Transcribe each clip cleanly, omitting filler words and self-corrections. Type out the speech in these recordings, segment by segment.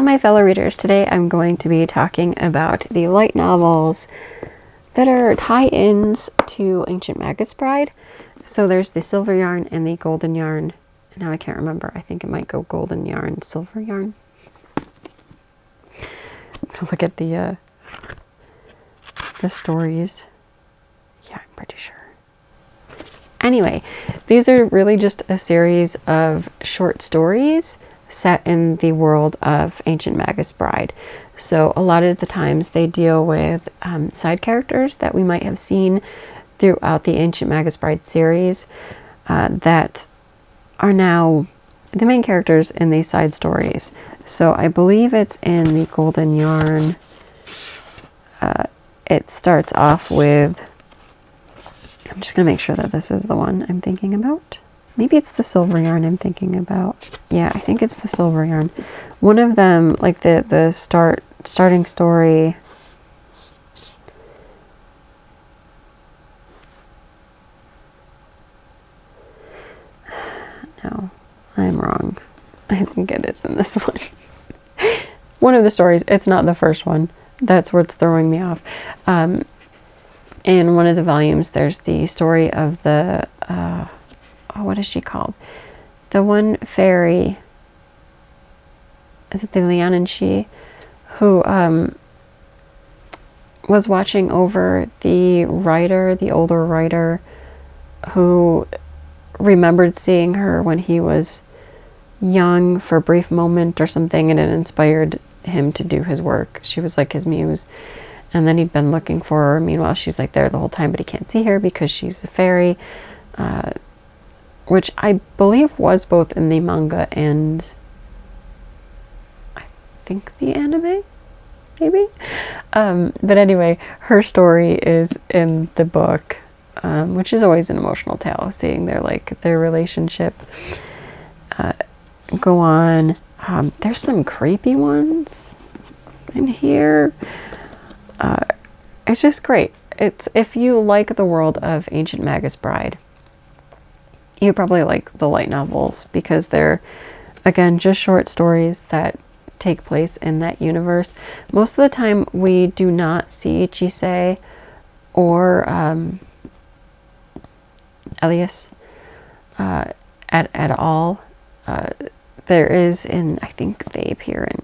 my fellow readers. Today I'm going to be talking about the light novels that are tie-ins to Ancient Magus Bride. So there's the silver yarn and the golden yarn. Now I can't remember. I think it might go golden yarn, silver yarn. I'm gonna look at the stories. Yeah, I'm pretty sure. Anyway, these are really just a series of short stories set in the world of Ancient Magus Bride. So a lot of the times they deal with side characters that we might have seen throughout the Ancient Magus Bride series that are now the main characters in these side stories. So I believe it's in the golden yarn. It starts off with, I'm just going to make sure that this is the one I'm thinking about. Maybe it's the silver yarn I'm thinking about. Yeah, I think it's the silver yarn. One of them, like the starting story. No, I'm wrong. I think it is in this one. One of the stories, it's not the first one. That's what's throwing me off. In one of the volumes, there's the story of the, what is she called? The one fairy, is it the Lian and She, who was watching over the writer, the older writer, who remembered seeing her when he was young for a brief moment or something, and it inspired him to do his work. She was like his muse. And then he'd been looking for her. Meanwhile, she's like there the whole time, but he can't see her because she's a fairy. Which I believe was both in the manga and I think the anime, maybe? But anyway, her story is in the book, which is always an emotional tale, seeing their relationship go on. There's some creepy ones in here. It's just great. It's, if you like the world of Ancient Magus Bride, you probably like the light novels because they're, again, just short stories that take place in that universe. Most of the time we do not see Chisei or Elias at all. There is in, I think they appear in,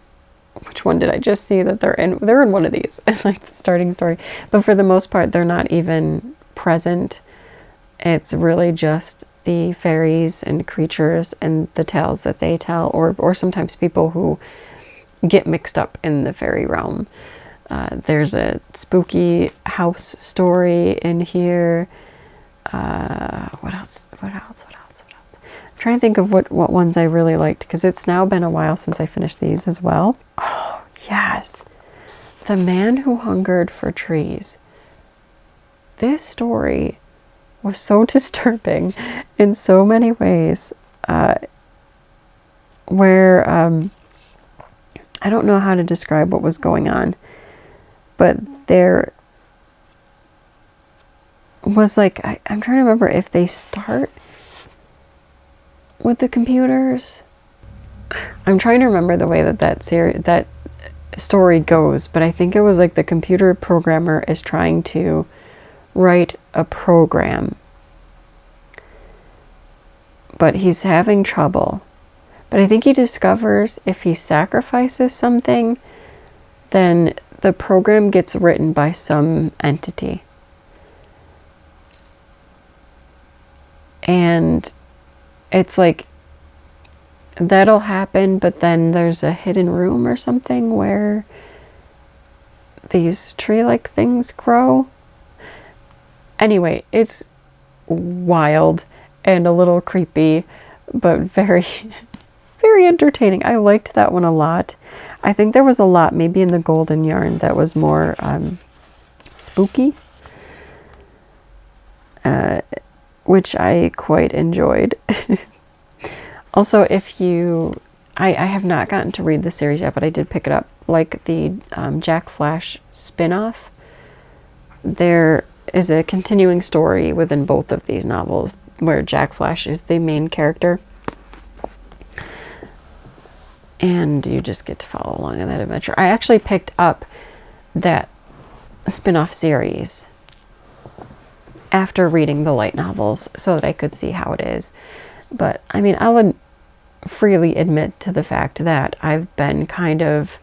which one did I just see that they're in? They're in one of these. It's like the starting story. But for the most part, they're not even present. It's really just the fairies and creatures and the tales that they tell, or sometimes people who get mixed up in the fairy realm. There's a spooky house story in here. What else? I'm trying to think of what ones I really liked, because it's now been a while since I finished these as well. Oh, yes. The Man Who Hungered for Trees. This story was so disturbing in so many ways, where I don't know how to describe what was going on, but there was like, I'm trying to remember if they start with the computers. I'm trying to remember the way that story goes, but I think it was like the computer programmer is trying to write a program, but he's having trouble. But I think he discovers if he sacrifices something, then the program gets written by some entity. And it's like, that'll happen, but then there's a hidden room or something where these tree-like things grow. Anyway, it's wild and a little creepy, but very, very entertaining. I liked that one a lot. I think there was a lot, maybe in the golden yarn, that was more spooky, which I quite enjoyed. Also, if you, I have not gotten to read the series yet, but I did pick it up, like the Jack Flash spin-off. There is a continuing story within both of these novels where Jack Flash is the main character. and you just get to follow along in that adventure. I actually picked up that spin-off series after reading the light novels so that I could see how it is. But I mean, I would freely admit to the fact that I've been kind of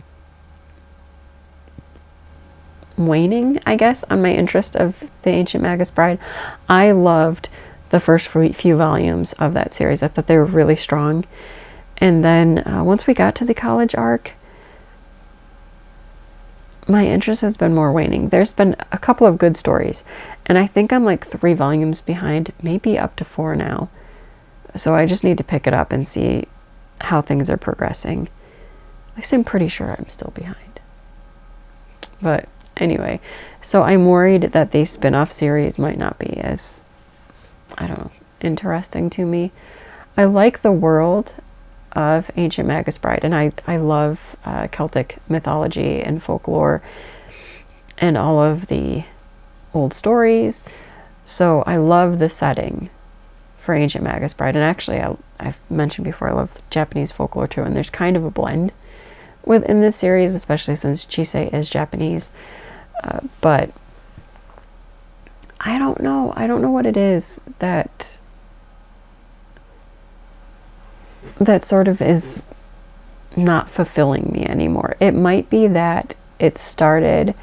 waning, I guess, on my interest of the Ancient Magus Bride. I loved the first few volumes of that series. I thought they were really strong. And then once we got to the college arc, my interest has been more waning. There's been a couple of good stories, and I think I'm like 3 volumes behind, maybe up to 4 now. So I just need to pick it up and see how things are progressing. At least I'm pretty sure I'm still behind. But anyway, so I'm worried that the spin-off series might not be as, I don't know, interesting to me. I like the world of Ancient Magus Bride, and I love Celtic mythology and folklore and all of the old stories. So I love the setting for Ancient Magus Bride. And actually, I've mentioned before, I love Japanese folklore too, and there's kind of a blend within this series, especially since Chisei is Japanese. But I don't know what it is that sort of is not fulfilling me anymore. It might be that it started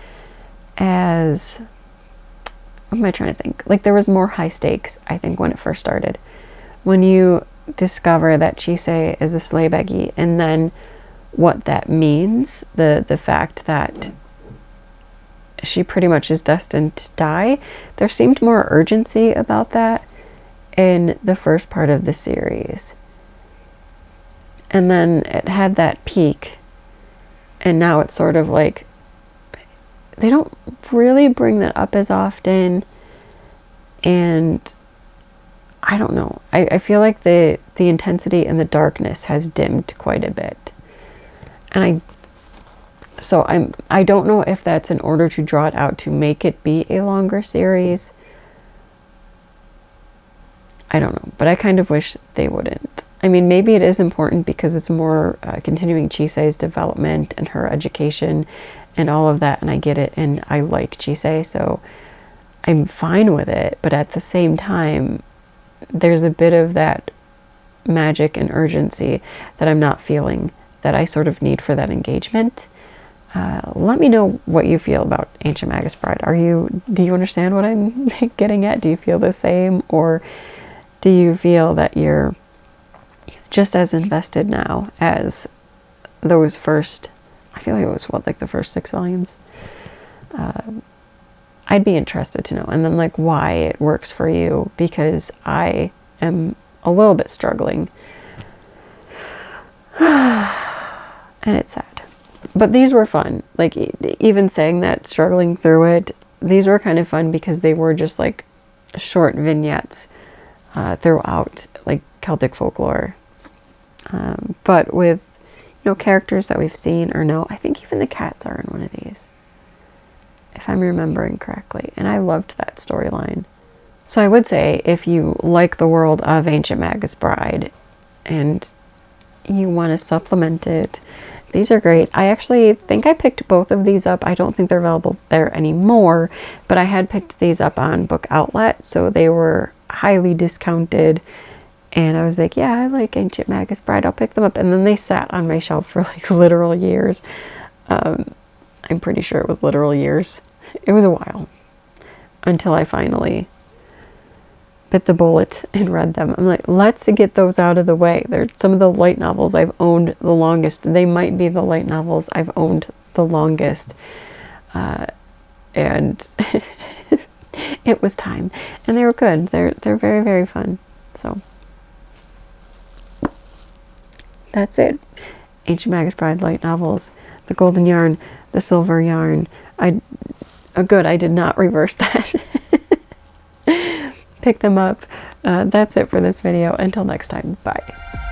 as, what am I trying to think? Like, there was more high stakes, I think, when it first started. When you discover that Chisei is a sleighbaggy, and then what that means, the fact that she pretty much is destined to die, there seemed more urgency about that in the first part of the series. And then it had that peak, and now it's sort of like, they don't really bring that up as often, and I don't know. I feel like the intensity and the darkness has dimmed quite a bit. And I don't know if that's in order to draw it out to make it be a longer series. I don't know, but I kind of wish they wouldn't. I mean, maybe it is important because it's more continuing Chisei's development and her education and all of that, and I get it, and I like Chisei, so I'm fine with it. But at the same time, there's a bit of that magic and urgency that I'm not feeling, that I sort of need for that engagement. Let me know what you feel about Ancient Magus Bride. Do you understand what I'm getting at? Do you feel the same, or do you feel that you're just as invested now as those first, I feel like it was the first 6 volumes? I'd be interested to know, and then like why it works for you, because I am a little bit struggling and it's sad. But these were fun. Like, even saying that, struggling through it, these were kind of fun because they were just like short vignettes throughout like Celtic folklore, but with, you know, characters that we've seen or know. I think even the cats are in one of these, if I'm remembering correctly, and I loved that storyline. So I would say, if you like the world of Ancient Magus Bride and you want to supplement it, these are great. I actually think I picked both of these up. I don't think they're available there anymore, but I had picked these up on Book Outlet, so they were highly discounted, and I was like, yeah, I like Ancient Magus Bride, I'll pick them up. And then they sat on my shelf for like literal years. I'm pretty sure it was literal years. It was a while until I finally bit the bullet and read them. I'm like, let's get those out of the way. They're some of the light novels I've owned the longest. They might be the light novels I've owned the longest. And it was time. And they were good. They're very, very fun. So that's it. Ancient Magus Bride light novels. The golden yarn, the silver yarn. Good, I did not reverse that. Pick them up. That's it for this video. Until next time, bye.